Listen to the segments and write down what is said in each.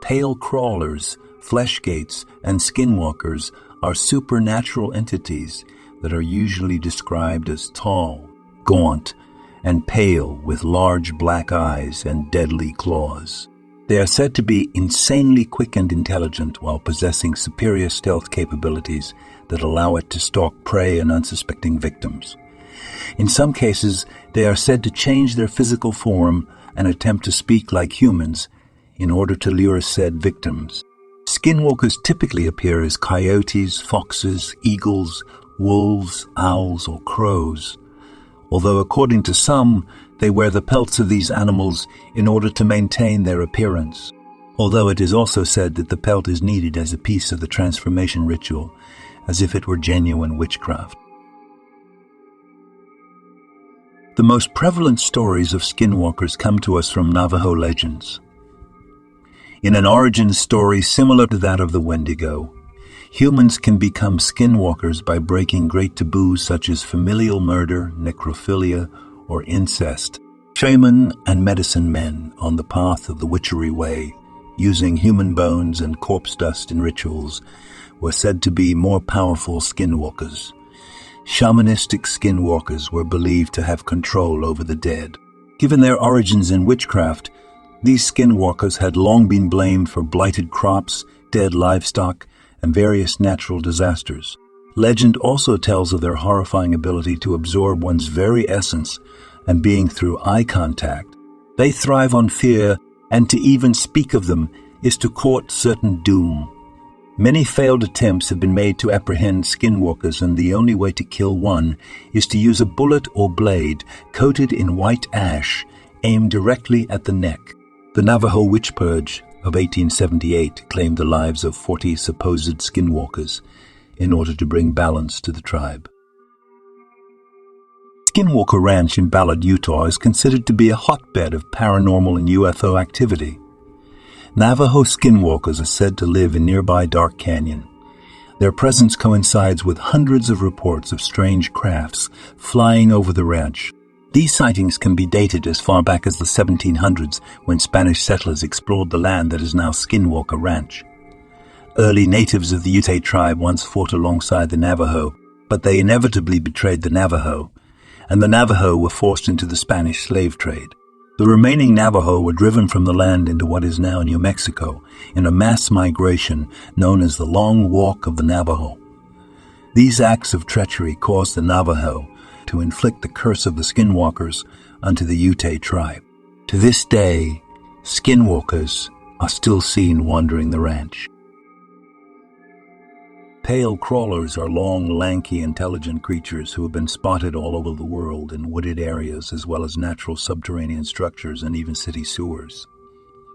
Pale crawlers, fleshgaits, and skinwalkers are supernatural entities that are usually described as tall, gaunt, and pale with large black eyes and deadly claws. They are said to be insanely quick and intelligent while possessing superior stealth capabilities that allow it to stalk prey and unsuspecting victims. In some cases, they are said to change their physical form and attempt to speak like humans in order to lure said victims. Skinwalkers typically appear as coyotes, foxes, eagles, wolves, owls, or crows, although according to some, they wear the pelts of these animals in order to maintain their appearance, although it is also said that the pelt is needed as a piece of the transformation ritual, as if it were genuine witchcraft. The most prevalent stories of skinwalkers come to us from Navajo legends. In an origin story similar to that of the Wendigo, humans can become skinwalkers by breaking great taboos such as familial murder, necrophilia, or incest. Shaman and medicine men on the path of the witchery way, using human bones and corpse dust in rituals, were said to be more powerful skinwalkers. Shamanistic skinwalkers were believed to have control over the dead. Given their origins in witchcraft, these skinwalkers had long been blamed for blighted crops, dead livestock, and various natural disasters. Legend also tells of their horrifying ability to absorb one's very essence and being through eye contact. They thrive on fear, and to even speak of them is to court certain doom. Many failed attempts have been made to apprehend skinwalkers, and the only way to kill one is to use a bullet or blade coated in white ash aimed directly at the neck. The Navajo witch purge of 1878 claimed the lives of 40 supposed skinwalkers in order to bring balance to the tribe. Skinwalker Ranch in Ballard, Utah is considered to be a hotbed of paranormal and UFO activity. Navajo skinwalkers are said to live in nearby Dark Canyon. Their presence coincides with hundreds of reports of strange crafts flying over the ranch. These sightings can be dated as far back as the 1700s, when Spanish settlers explored the land that is now Skinwalker Ranch. Early natives of the Ute tribe once fought alongside the Navajo, but they inevitably betrayed the Navajo, and the Navajo were forced into the Spanish slave trade. The remaining Navajo were driven from the land into what is now New Mexico in a mass migration known as the Long Walk of the Navajo. These acts of treachery caused the Navajo to inflict the curse of the skinwalkers unto the Ute tribe. To this day, skinwalkers are still seen wandering the ranch. Pale crawlers are long, lanky, intelligent creatures who have been spotted all over the world in wooded areas as well as natural subterranean structures and even city sewers.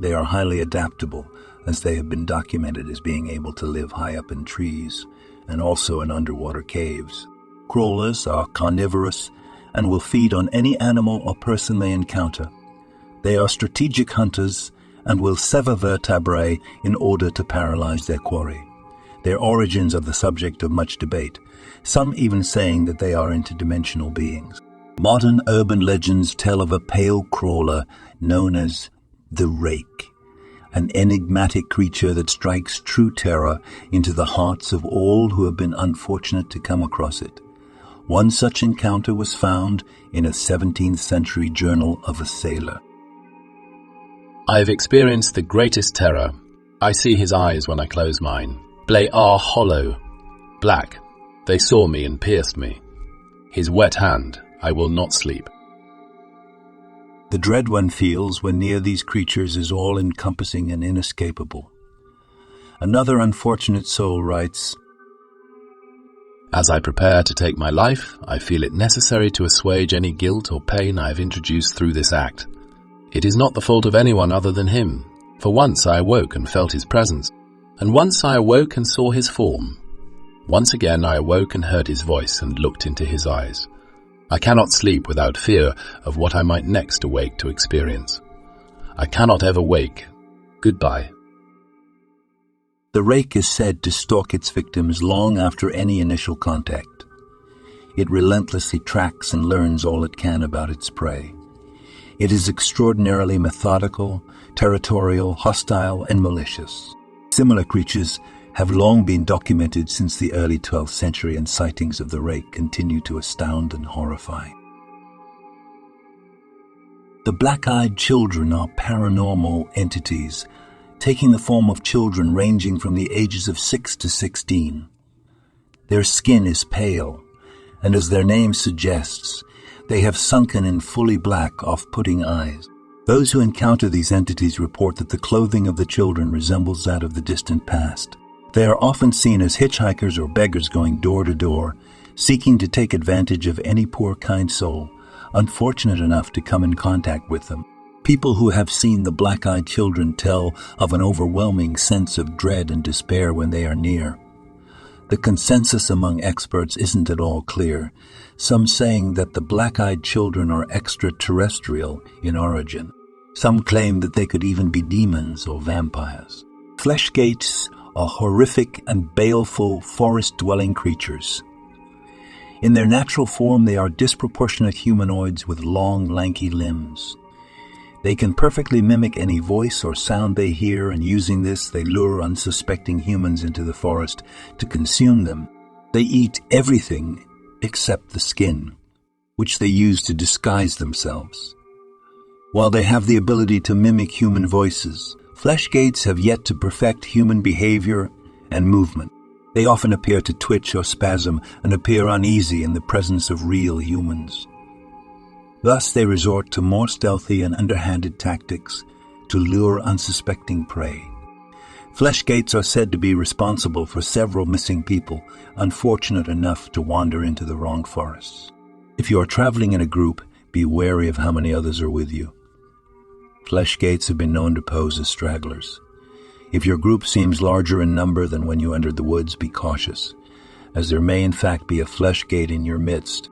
They are highly adaptable, as they have been documented as being able to live high up in trees and also in underwater caves. Crawlers are carnivorous and will feed on any animal or person they encounter. They are strategic hunters and will sever vertebrae in order to paralyze their quarry. Their origins are the subject of much debate, some even saying that they are interdimensional beings. Modern urban legends tell of a pale crawler known as the Rake, an enigmatic creature that strikes true terror into the hearts of all who have been unfortunate to come across it. One such encounter was found in a 17th century journal of a sailor. I've experienced the greatest terror. I see his eyes when I close mine. They are hollow, black. They saw me and pierced me. His wet hand, I will not sleep. The dread one feels when near these creatures is all-encompassing and inescapable. Another unfortunate soul writes, As I prepare to take my life, I feel it necessary to assuage any guilt or pain I have introduced through this act. It is not the fault of anyone other than him. For once I awoke and felt his presence, and once I awoke and saw his form. Once again I awoke and heard his voice and looked into his eyes. I cannot sleep without fear of what I might next awake to experience. I cannot ever wake. Goodbye. The Rake is said to stalk its victims long after any initial contact. It relentlessly tracks and learns all it can about its prey. It is extraordinarily methodical, territorial, hostile, and malicious. Similar creatures have long been documented since the early 12th century, and sightings of the rake continue to astound and horrify. The black-eyed children are paranormal entities, taking the form of children ranging from the ages of 6 to 16. Their skin is pale, and as their name suggests, they have sunken and fully black, off-putting eyes. Those who encounter these entities report that the clothing of the children resembles that of the distant past. They are often seen as hitchhikers or beggars going door to door, seeking to take advantage of any poor, kind soul unfortunate enough to come in contact with them. People who have seen the black-eyed children tell of an overwhelming sense of dread and despair when they are near. The consensus among experts isn't at all clear, some saying that the black-eyed children are extraterrestrial in origin. Some claim that they could even be demons or vampires. Fleshgaits are horrific and baleful forest-dwelling creatures. In their natural form, they are disproportionate humanoids with long, lanky limbs. They can perfectly mimic any voice or sound they hear, and using this, they lure unsuspecting humans into the forest to consume them. They eat everything except the skin, which they use to disguise themselves. While they have the ability to mimic human voices, Fleshgaits have yet to perfect human behavior and movement. They often appear to twitch or spasm and appear uneasy in the presence of real humans. Thus, they resort to more stealthy and underhanded tactics to lure unsuspecting prey. Fleshgaits are said to be responsible for several missing people unfortunate enough to wander into the wrong forests. If you are traveling in a group, be wary of how many others are with you. Fleshgaits have been known to pose as stragglers. If your group seems larger in number than when you entered the woods, be cautious, as there may in fact be a Fleshgait in your midst.